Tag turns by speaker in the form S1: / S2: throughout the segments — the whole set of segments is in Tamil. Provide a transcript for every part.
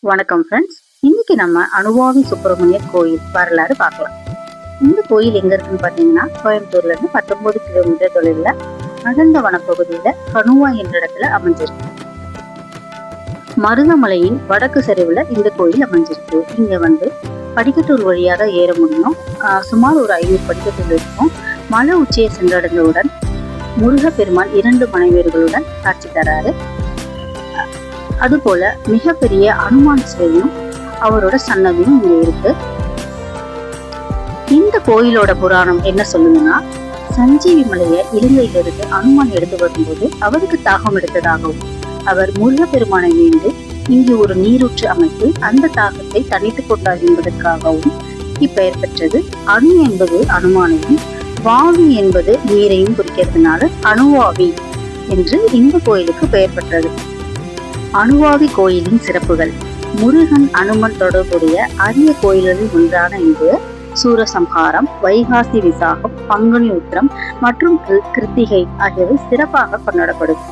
S1: வணக்கம் ஃப்ரெண்ட்ஸ். இன்னைக்கு நம்ம அனுவாவி சுப்பிரமணியர் கோயில் வரலாறு பார்க்கலாம். இந்த கோயில் எங்க இருக்குன்னு பாத்தீங்கன்னா, கோயம்புத்தூர்ல இருந்து 19 கிலோமீட்டர் தொலைவில் அடர்ந்த வனப்பகுதியில கணுவா என்ற இடத்துல அமைஞ்சிருக்கு. மருதமலையின் வடக்கு சரிவுல இந்த கோயில் அமைஞ்சிருக்கு. இங்க படிக்கட்டூர் வழியாக ஏற முடியும். சுமார் ஒரு 500 படிக்கட்டுகள் இருக்கும். மலை உச்சியை சென்றடைந்தவுடன் முருகப்பெருமான் 2 மனைவியர்களுடன் காட்சி தராரு. அதுபோல மிகப்பெரிய அனுமான் சிலையும் அவரோட சன்னதியும் இங்க இருக்கு. இந்த கோயிலோட புராணம் என்ன சொல்லுதுன்னா, சஞ்சீவி மலையை இலங்கையிலிருந்து அனுமான் எடுத்து வரும்போது அவருக்கு தாகம் எடுத்ததாகவும், அவர் முருகப்பெருமானை வேண்டி இங்கு ஒரு நீரூற்று அமைத்து அந்த தாகத்தை தணித்துக் கொண்டார் என்பதற்காகவும் இப்பெயர் பெற்றது. அணு என்பது அனுமானையும், வாவி என்பது நீரையும் குறிக்கிறதுனால அணுவாவி என்று இந்த கோயிலுக்கு பெயர் பெற்றது. அனுவாவி கோயிலின் சிறப்புகள். முருகன் அனுமன் தொடர்புடைய அரிய கோயில்களில் ஒன்றான இங்கு சூரசம்ஹாரம், வைகாசி விசாகம், பங்குனி உத்திரம் மற்றும் கிருத்திகை ஆகியவை சிறப்பாக கொண்டாடப்படும்.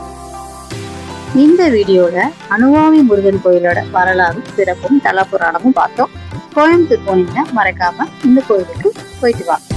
S1: இந்த வீடியோல அனுவாவி முருகன் கோயிலோட வரலாறும் சிறப்பும் தல புராணமும் பார்த்தோம். கோயம்புத்தூர் போனீங்கன்னா மறக்காம இந்த கோயிலுக்கு போயிட்டு வாங்க.